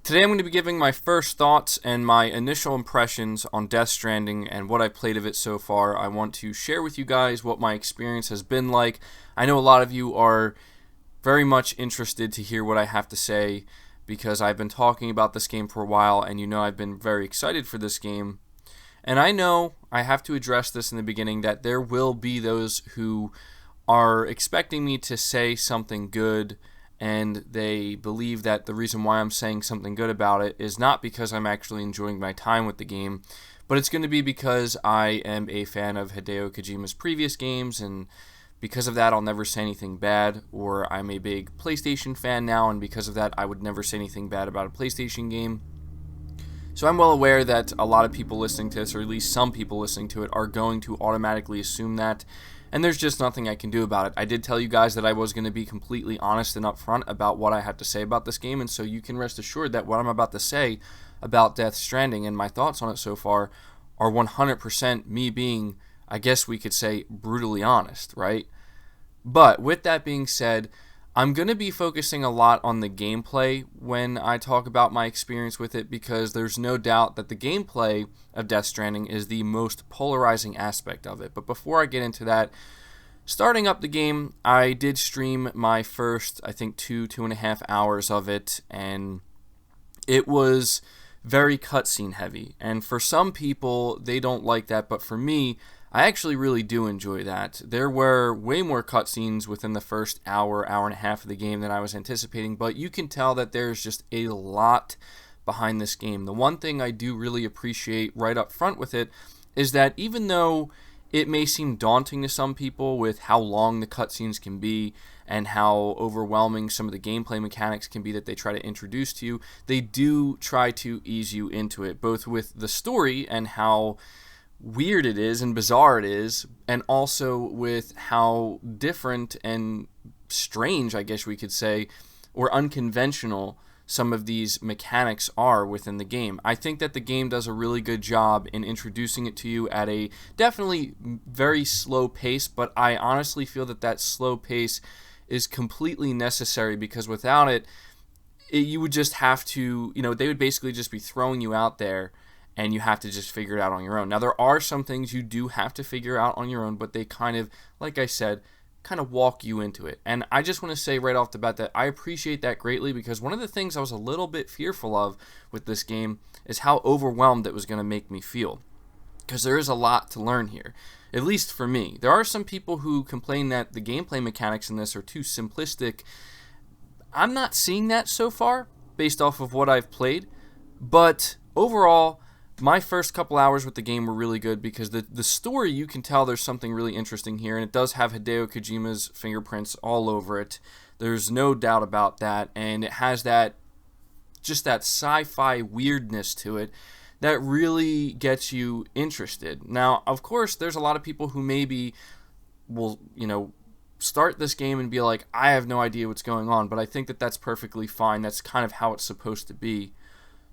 Today I'm going to be giving my first thoughts and my initial impressions on Death Stranding and what I played of it so far. I want to share with you guys what my experience has been like. I know a lot of you are very much interested to hear what I have to say because I've been talking about this game for a while, and you know I've been very excited for this game. And I know I have to address this in the beginning that there will be those who are expecting me to say something good, and they believe that the reason why I'm saying something good about it is not because I'm actually enjoying my time with the game, but it's going to be because I am a fan of Hideo Kojima's previous games, and because of that I'll never say anything bad. Or I'm a big PlayStation fan now, and because of that I would never say anything bad about a PlayStation game. So I'm well aware that a lot of people listening to this, or at least some people listening to it, are going to automatically assume that, and there's just nothing I can do about it. I did tell you guys that I was going to be completely honest and upfront about what I have to say about this game, and so you can rest assured that what I'm about to say about Death Stranding and my thoughts on it so far are 100% me being, I guess we could say, brutally honest, right? But with that being said, I'm going to be focusing a lot on the gameplay when I talk about my experience with it, because there's no doubt that the gameplay of Death Stranding is the most polarizing aspect of it. But before I get into that, starting up the game, I did stream my first, I think, 2.5 hours of it, and it was very cutscene heavy. And for some people, they don't like that, but for me, I actually really do enjoy that. There were way more cutscenes within the first hour, hour and a half of the game than I was anticipating, but you can tell that there's just a lot behind this game. The one thing I do really appreciate right up front with it is that even though it may seem daunting to some people with how long the cutscenes can be and how overwhelming some of the gameplay mechanics can be that they try to introduce to you, they do try to ease you into it, both with the story and how weird it is and bizarre it is, and also with how different and strange, I guess we could say, or unconventional some of these mechanics are within the game. I think that the game does a really good job in introducing it to you at a definitely very slow pace, but I honestly feel that that slow pace is completely necessary, because without it, you would just have to, they would basically just be throwing you out there and you have to just figure it out on your own. Now, there are some things you do have to figure out on your own, but they kind of, like I said, kind of walk you into it. And I just want to say right off the bat that I appreciate that greatly, because one of the things I was a little bit fearful of with this game is how overwhelmed it was going to make me feel, because there is a lot to learn here, at least for me. There are some people who complain that the gameplay mechanics in this are too simplistic. I'm not seeing that so far, based off of what I've played, but overall, my first couple hours with the game were really good, because the story, you can tell there's something really interesting here, and it does have Hideo Kojima's fingerprints all over it. There's no doubt about that, and it has that sci-fi weirdness to it that really gets you interested. Now, of course, there's a lot of people who maybe will, start this game and be like, I have no idea what's going on, but I think that that's perfectly fine. That's kind of how it's supposed to be.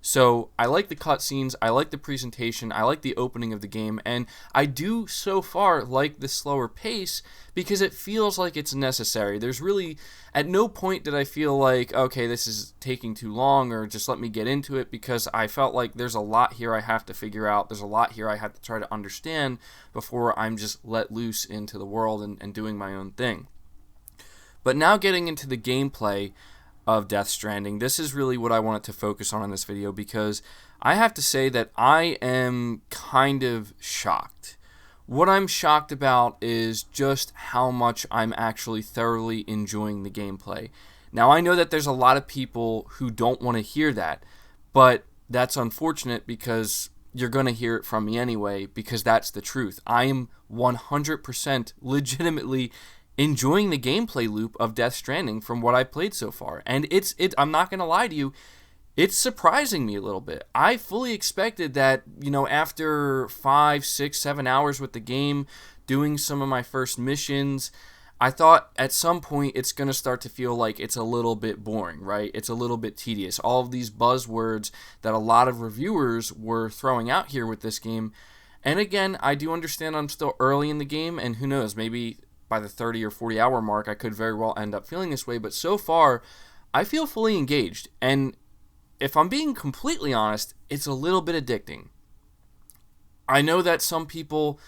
So I like the cutscenes, I like the presentation, I like the opening of the game, and I do so far like the slower pace because it feels like it's necessary. There's really, at no point did I feel like, okay, this is taking too long, or just let me get into it, because I felt like there's a lot here I have to figure out, there's a lot here I have to try to understand before I'm just let loose into the world and doing my own thing. But now getting into the gameplay of Death Stranding, this is really what I wanted to focus on in this video, because I have to say that I am kind of shocked. What I'm shocked about is just how much I'm actually thoroughly enjoying the gameplay. Now, I know that there's a lot of people who don't want to hear that, but that's unfortunate, because you're going to hear it from me anyway, because that's the truth. I am 100% legitimately enjoying the gameplay loop of Death Stranding from what I've played so far. And I'm not going to lie to you, it's surprising me a little bit. I fully expected that, after 5, 6, 7 hours with the game, doing some of my first missions, I thought at some point it's going to start to feel like it's a little bit boring, right? It's a little bit tedious. All of these buzzwords that a lot of reviewers were throwing out here with this game. And again, I do understand I'm still early in the game, and who knows, maybe by the 30 or 40 hour mark, I could very well end up feeling this way. But so far, I feel fully engaged. And if I'm being completely honest, it's a little bit addicting. I know that some people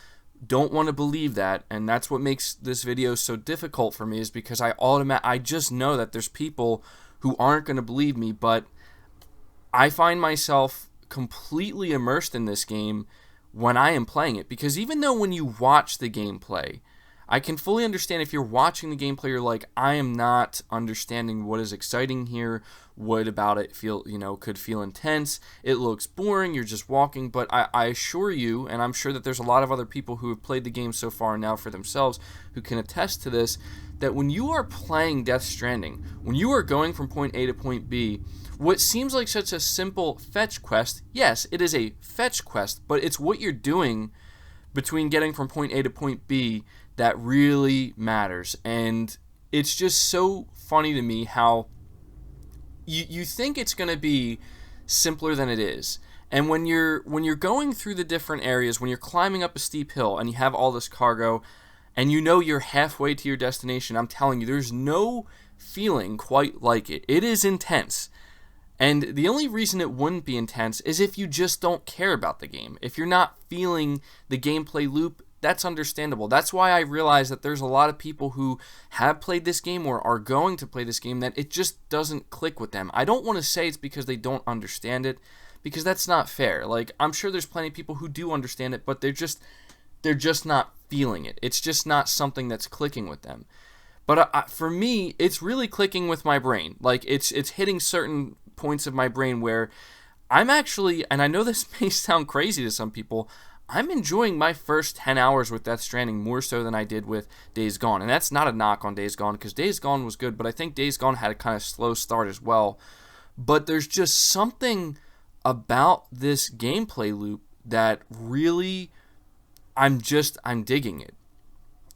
don't want to believe that, and that's what makes this video so difficult for me, is because I just know that there's people who aren't going to believe me, but I find myself completely immersed in this game when I am playing it, because even though when you watch the gameplay, I can fully understand if you're watching the gameplay, you're like, I am not understanding what is exciting here. What about it could feel intense. It looks boring. You're just walking. But I assure you, and I'm sure that there's a lot of other people who have played the game so far now for themselves who can attest to this, that when you are playing Death Stranding, when you are going from point A to point B, what seems like such a simple fetch quest, yes, it is a fetch quest, but it's what you're doing between getting from point A to point B that really matters. And it's just so funny to me how you think it's going to be simpler than it is. And when you're going through the different areas, when you're climbing up a steep hill and you have all this cargo and you know you're halfway to your destination, I'm telling you, there's no feeling quite like it. It is intense. And the only reason it wouldn't be intense is if you just don't care about the game. If you're not feeling the gameplay loop, that's understandable. That's why I realize that there's a lot of people who have played this game or are going to play this game that it just doesn't click with them. I don't want to say it's because they don't understand it, because that's not fair. Like, I'm sure there's plenty of people who do understand it, but they're just not feeling it. It's just not something that's clicking with them. But for me, it's really clicking with my brain. Like, it's hitting certain points of my brain where I'm actually, and I know this may sound crazy to some people, I'm enjoying my first 10 hours with Death Stranding more so than I did with Days Gone. And that's not a knock on Days Gone, because Days Gone was good, but I think Days Gone had a kind of slow start as well. But there's just something about this gameplay loop that really, I'm digging it.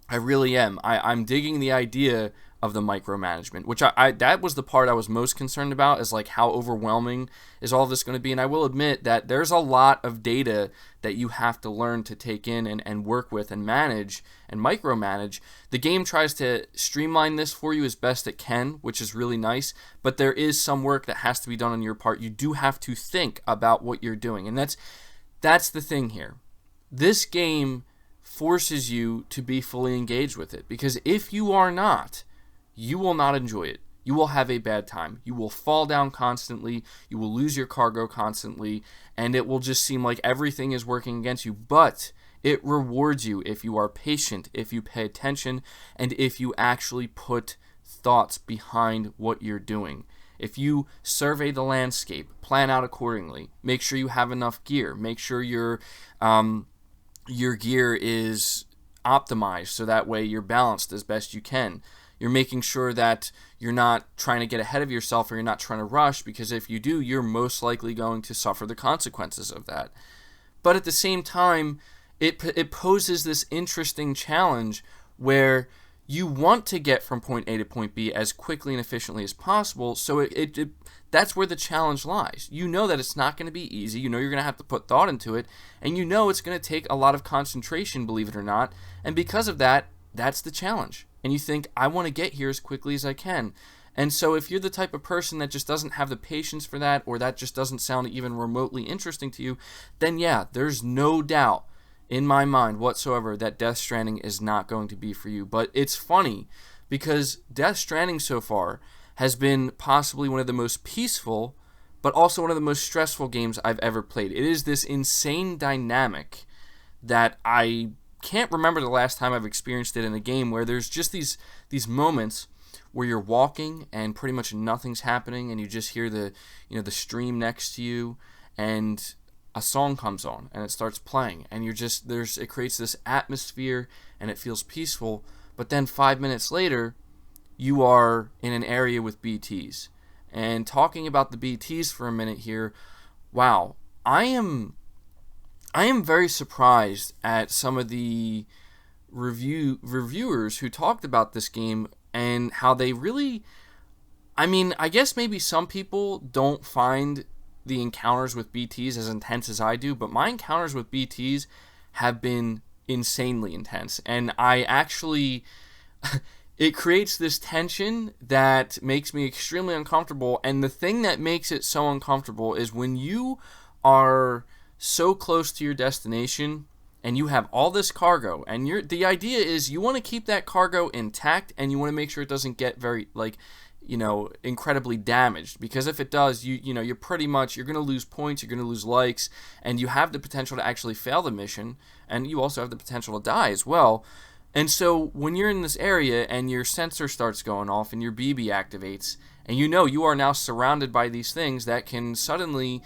I really am. I'm digging the idea of the micromanagement, which that was the part I was most concerned about, is like how overwhelming is all this going to be. And I will admit that there's a lot of data that you have to learn to take in and work with and manage and micromanage. The game tries to streamline this for you as best it can, which is really nice, but there is some work that has to be done on your part. You do have to think about what you're doing, and that's the thing here. This game forces you to be fully engaged with it, because if you are not, you will not enjoy it. You will have a bad time. You will fall down constantly. You will lose your cargo constantly, and it will just seem like everything is working against you. But it rewards you if you are patient, if you pay attention, and if you actually put thoughts behind what you're doing. If you survey the landscape, plan out accordingly, make sure you have enough gear, make sure your gear is optimized so that way you're balanced as best you can. You're making sure that you're not trying to get ahead of yourself, or you're not trying to rush, because if you do, you're most likely going to suffer the consequences of that. But at the same time, it poses this interesting challenge where you want to get from point A to point B as quickly and efficiently as possible, so that's where the challenge lies. You know that it's not going to be easy, you know you're going to have to put thought into it, and you know it's going to take a lot of concentration, believe it or not, and because of that, that's the challenge. And you think, I want to get here as quickly as I can. And so if you're the type of person that just doesn't have the patience for that, or that just doesn't sound even remotely interesting to you, then yeah, there's no doubt in my mind whatsoever that Death Stranding is not going to be for you. But it's funny, because Death Stranding so far has been possibly one of the most peaceful, but also one of the most stressful games I've ever played. It is this insane dynamic that I can't remember the last time I've experienced it in a game, where there's just these moments where you're walking and pretty much nothing's happening, and you just hear the stream next to you, and a song comes on and it starts playing, and it creates this atmosphere and it feels peaceful. But then 5 minutes later, you are in an area with BTs. And talking about the BTs for a minute here, wow, I am very surprised at some of the reviewers who talked about this game, and how they really, I guess maybe some people don't find the encounters with BTs as intense as I do, but my encounters with BTs have been insanely intense. And I actually, it creates this tension that makes me extremely uncomfortable. And the thing that makes it so uncomfortable is when you are so close to your destination and you have all this cargo, and the idea is you want to keep that cargo intact, and you want to make sure it doesn't get very incredibly damaged, because if it does, you're pretty much, you're going to lose points, you're going to lose likes, and you have the potential to actually fail the mission, and you also have the potential to die as well. And so when you're in this area and your sensor starts going off and your BB activates, and you are now surrounded by these things that can suddenly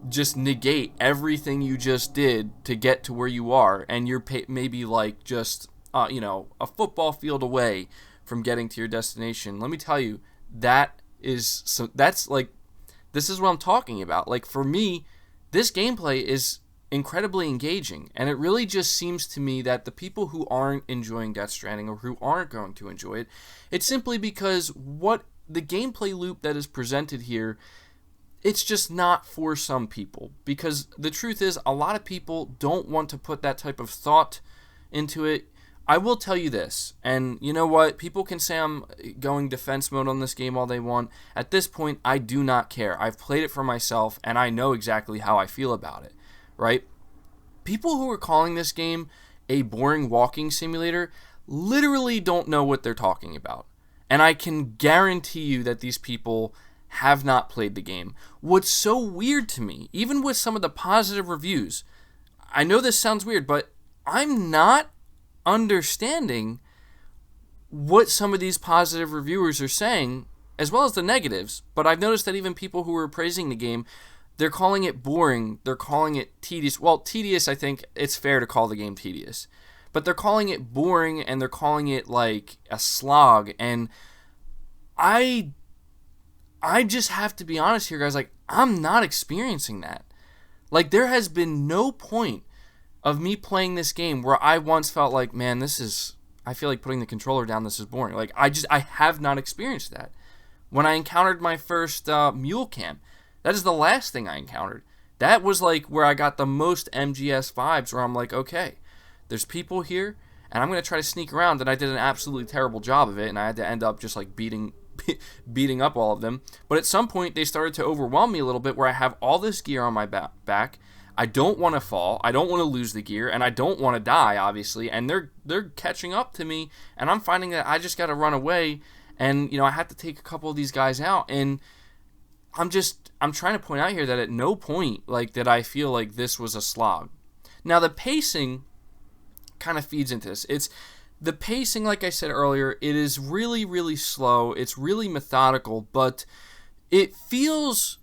just negate everything you just did to get to where you are, and you're maybe like just a football field away from getting to your destination. Let me tell you, this is what I'm talking about. Like, for me, this gameplay is incredibly engaging, and it really just seems to me that the people who aren't enjoying Death Stranding, or who aren't going to enjoy it, it's simply because what the gameplay loop that is presented here, it's just not for some people. Because the truth is, a lot of people don't want to put that type of thought into it. I will tell you this, and you know what? People can say I'm going defense mode on this game all they want. At this point, I do not care. I've played it for myself, and I know exactly how I feel about it, right? People who are calling this game a boring walking simulator literally don't know what they're talking about. And I can guarantee you that these people have not played the game. What's so weird to me, even with some of the positive reviews, I know this sounds weird, but I'm not understanding what some of these positive reviewers are saying, as well as the negatives. But I've noticed that even people who are praising the game, they're calling it boring, they're calling it tedious. Well, tedious, I think it's fair to call the game tedious. But they're calling it boring, and they're calling it like a slog. And I just have to be honest here, guys. Like, I'm not experiencing that. Like, there has been no point of me playing this game where I once felt like, man, I feel like putting the controller down, this is boring. Like, I have not experienced that. When I encountered my first mule camp, that is the last thing I encountered. That was like where I got the most MGS vibes, where I'm like, okay, there's people here, and I'm going to try to sneak around, and I did an absolutely terrible job of it, and I had to end up just like beating up all of them. But at some point, they started to overwhelm me a little bit, where I have all this gear on my back. I don't want to fall, I don't want to lose the gear, and I don't want to die, obviously, and they're catching up to me, and I'm finding that I just got to run away, and I have to take a couple of these guys out, and I'm trying to point out here that at no point like did I feel like this was a slog. Now, the pacing kind of feeds into this. It's the pacing, like I said earlier, it is really, really slow. It's really methodical, but it feels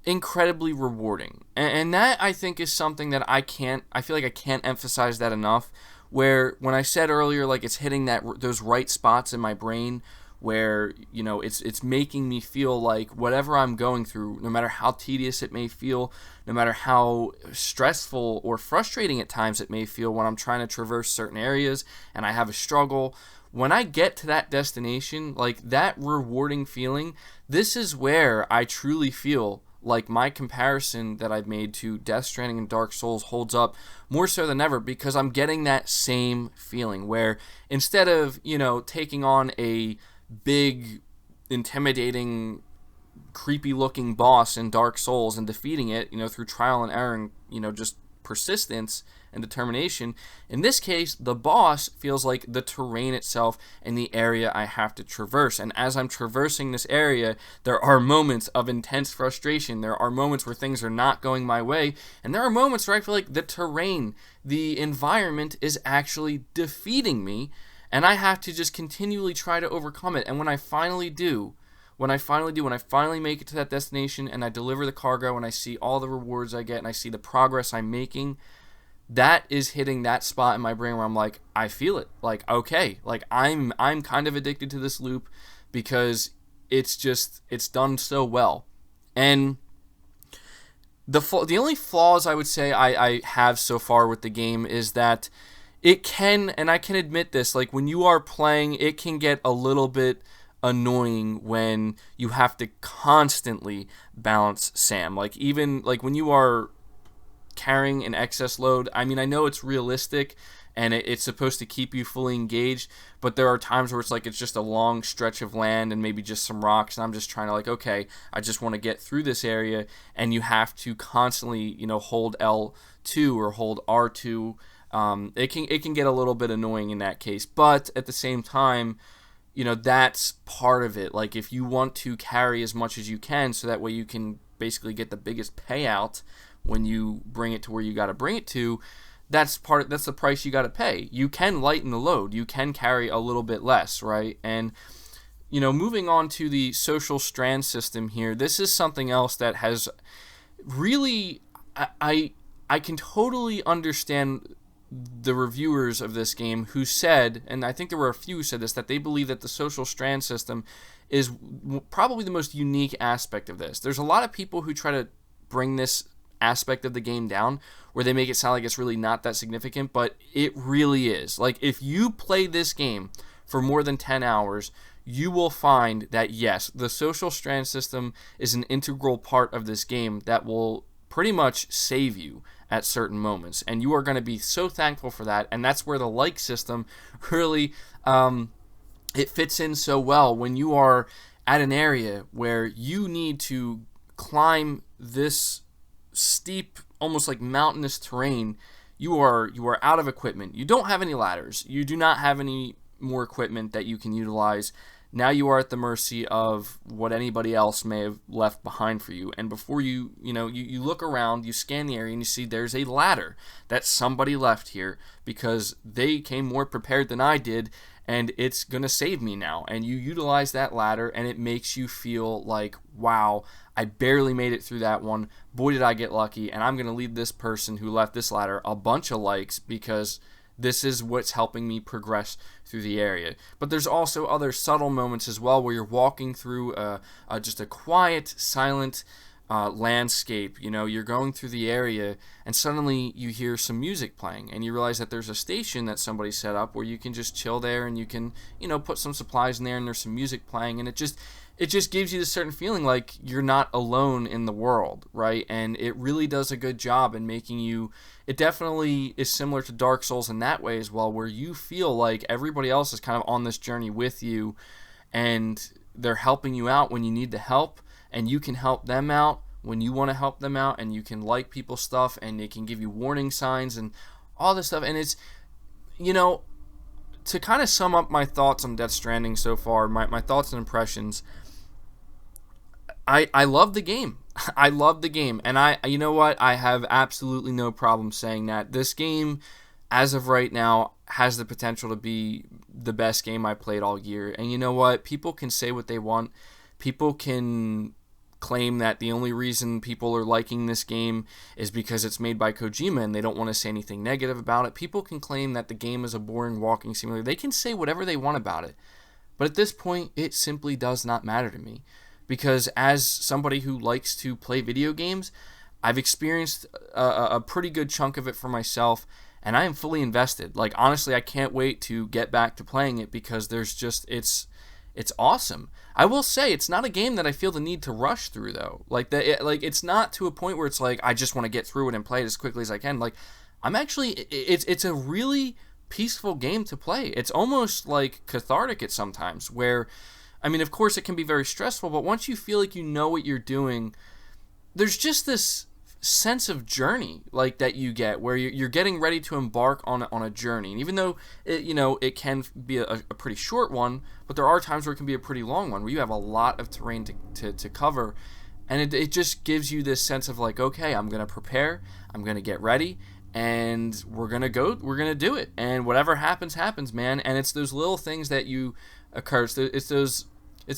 incredibly rewarding. And that, I think, is something that I feel like I can't emphasize that enough, where when I said earlier, like, it's hitting those right spots in my brain, where it's making me feel like whatever I'm going through, no matter how tedious it may feel, no matter how stressful or frustrating at times it may feel when I'm trying to traverse certain areas and I have a struggle, when I get to that destination, like, that rewarding feeling, this is where I truly feel like my comparison that I've made to Death Stranding and Dark Souls holds up more so than ever, because I'm getting that same feeling where instead of taking on a big, intimidating, creepy-looking boss in Dark Souls and defeating it, through trial and error and, just persistence and determination, in this case, the boss feels like the terrain itself and the area I have to traverse. And as I'm traversing this area, there are moments of intense frustration. There are moments where things are not going my way. And there are moments where I feel like the terrain, the environment, is actually defeating me. And I have to just continually try to overcome it. And when I finally when I finally make it to that destination and I deliver the cargo and I see all the rewards I get and I see the progress I'm making, that is hitting that spot in my brain where I'm like, I feel it. Like, okay, like I'm kind of addicted to this loop, because it's done so well. And the only flaws I would say I have so far with the game is that it can, and I can admit this, like, when you are playing, it can get a little bit annoying when you have to constantly balance Sam. Like, even like when you are carrying an excess load, I mean, I know it's realistic and it's supposed to keep you fully engaged, but there are times where it's just a long stretch of land and maybe just some rocks, and I'm just trying to okay, I just want to get through this area, and you have to constantly hold L2 or hold R2. It can get a little bit annoying in that case, but at the same time, that's part of it. Like, if you want to carry as much as you can so that way you can basically get the biggest payout when you bring it to where you got to bring it to, that's the price you got to pay. You can lighten the load. You can carry a little bit less, right? And moving on to the social strand system here, this is something else that has really, I can totally understand the reviewers of this game who said, and I think there were a few who said this, that they believe that the social strand system is probably the most unique aspect of this. There's a lot of people who try to bring this aspect of the game down where they make it sound like it's really not that significant, but it really is. Like, if you play this game for more than 10 hours, you will find that yes, the social strand system is an integral part of this game that will pretty much save you at certain moments, and you are going to be so thankful for that. And that's where the like system really it fits in so well. When you are at an area where you need to climb this steep, almost like mountainous terrain, you are out of equipment. You don't have any ladders. You do not have any more equipment that you can utilize. Now you are at the mercy of what anybody else may have left behind for you. And before you look around, you scan the area, and you see there's a ladder that somebody left here because they came more prepared than I did, and it's going to save me now. And you utilize that ladder, and it makes you feel like, wow, I barely made it through that one. Boy, did I get lucky, and I'm going to leave this person who left this ladder a bunch of likes because this is what's helping me progress through the area. But there's also other subtle moments as well where you're walking through just a quiet, silent landscape. You're going through the area, and suddenly you hear some music playing, and you realize that there's a station that somebody set up where you can just chill there, and you can put some supplies in there, and there's some music playing, and it just gives you this certain feeling like you're not alone in the world, right? And it really does a good job in making you, it definitely is similar to Dark Souls in that way as well, where you feel like everybody else is kind of on this journey with you, and they're helping you out when you need the help, and you can help them out when you want to help them out, and you can like people's stuff, and they can give you warning signs and all this stuff. And it's, to kind of sum up my thoughts on Death Stranding so far, my thoughts and impressions, I love the game. I love the game, and you know what? I have absolutely no problem saying that this game, as of right now, has the potential to be the best game I played all year. And you know what? People can say what they want. People can claim that the only reason people are liking this game is because it's made by Kojima and they don't want to say anything negative about it. People can claim that the game is a boring walking simulator. They can say whatever they want about it. But at this point, it simply does not matter to me. Because as somebody who likes to play video games, I've experienced a pretty good chunk of it for myself, and I am fully invested. Like, honestly, I can't wait to get back to playing it because there's just, it's awesome. I will say it's not a game that I feel the need to rush through, though. It's not to a point where it's like I just want to get through it and play it as quickly as I can. Like, I'm actually, it's a really peaceful game to play. It's almost like cathartic at sometimes, where, I mean, of course it can be very stressful, but once you feel like you know what you're doing, there's just this sense of journey like that you get where you're getting ready to embark on a journey. And even though it can be a pretty short one, but there are times where it can be a pretty long one where you have a lot of terrain to cover, and it just gives you this sense of like, okay, I'm going to prepare, I'm going to get ready, and we're going to do it, and whatever happens, man. And it's those little things that you occur, it's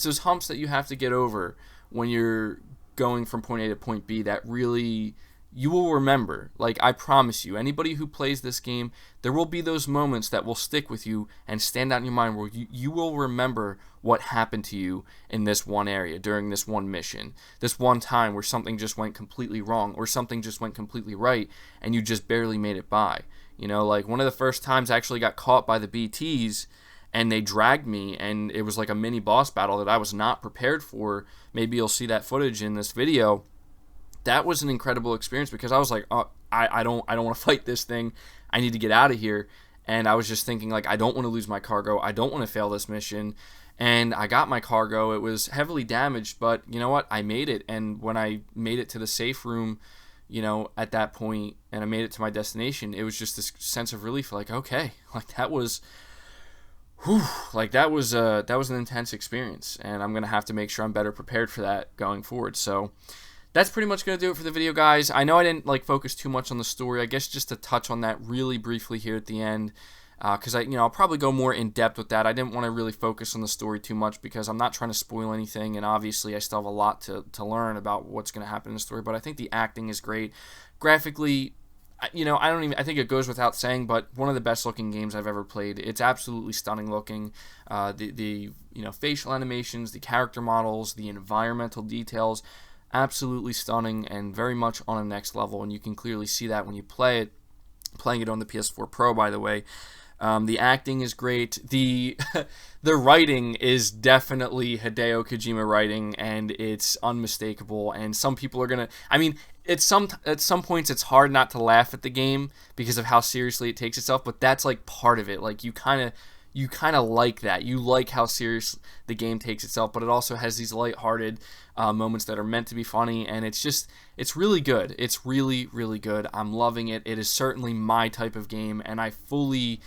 those humps that you have to get over when you're going from point A to point B that really you will remember. Like, I promise you, anybody who plays this game, there will be those moments that will stick with you and stand out in your mind where you will remember what happened to you in this one area during this one mission, this one time where something just went completely wrong or something just went completely right and you just barely made it by. Like one of the first times I actually got caught by the BTs and they dragged me, and it was like a mini boss battle that I was not prepared for. Maybe you'll see that footage in this video. That was an incredible experience because I was like, oh, I don't want to fight this thing. I need to get out of here. and I was just thinking, like, I don't want to lose my cargo, I don't want to fail this mission. And I got my cargo. It was heavily damaged, but you know what? I made it. And when I made it to the safe room, at that point, and I made it to my destination, it was just this sense of relief. Like, okay, like that was, that was an intense experience, and I'm gonna have to make sure I'm better prepared for that going forward. So that's pretty much gonna do it for the video, guys. I know I didn't focus too much on the story. I guess just to touch on that really briefly here at the end. Because I'll probably go more in depth with that. I didn't want to really focus on the story too much because I'm not trying to spoil anything, and obviously I still have a lot to learn about what's going to happen in the story. But I think the acting is great. Graphically, I think it goes without saying, but one of the best looking games I've ever played. It's absolutely stunning looking. The facial animations, the character models, the environmental details, absolutely stunning and very much on a next level. And you can clearly see that when you play it. Playing it on the PS4 Pro, by the way. The acting is great. The writing is definitely Hideo Kojima writing, and it's unmistakable. And some people are gonna. At some points it's hard not to laugh at the game because of how seriously it takes itself. But that's like part of it. Like you kind of like that. You like how serious the game takes itself, but it also has these lighthearted moments that are meant to be funny, and it's really good. It's really, really good. I'm loving it. It is certainly my type of game, and I fully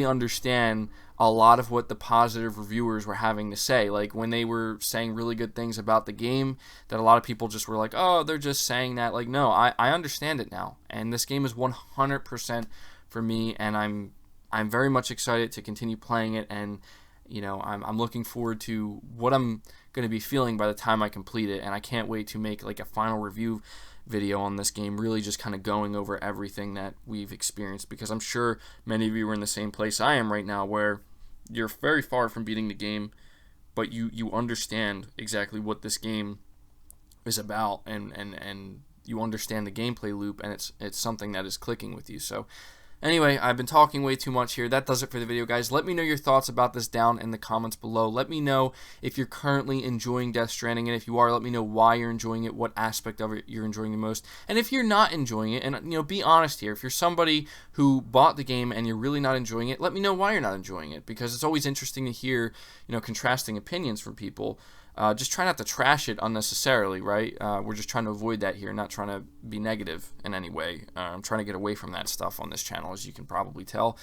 understand a lot of what the positive reviewers were having to say. Like when they were saying really good things about the game, that a lot of people just were like, oh, they're just saying that. Like, no, I understand it now, and this game is 100% for me, and I'm very much excited to continue playing it, and I'm looking forward to what I'm going to be feeling by the time I complete it, and I can't wait to make like a final review video on this game, really just kind of going over everything that we've experienced, because I'm sure many of you are in the same place I am right now, where you're very far from beating the game, but you understand exactly what this game is about, and you understand the gameplay loop, and it's something that is clicking with you. So anyway, I've been talking way too much here. That does it for the video, guys. Let me know your thoughts about this down in the comments below. Let me know if you're currently enjoying Death Stranding, and if you are, let me know why you're enjoying it, what aspect of it you're enjoying the most. And if you're not enjoying it, and be honest here, if you're somebody who bought the game and you're really not enjoying it, let me know why you're not enjoying it, because it's always interesting to hear, contrasting opinions from people. Just try not to trash it unnecessarily, right? We're just trying to avoid that here, not trying to be negative in any way. I'm trying to get away from that stuff on this channel, as you can probably tell.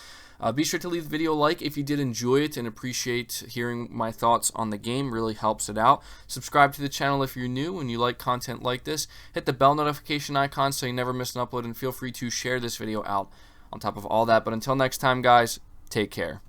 Be sure to leave the video a like if you did enjoy it and appreciate hearing my thoughts on the game. Really helps it out. Subscribe to the channel if you're new and you like content like this. Hit the bell notification icon so you never miss an upload, and feel free to share this video out on top of all that. But until next time, guys, take care.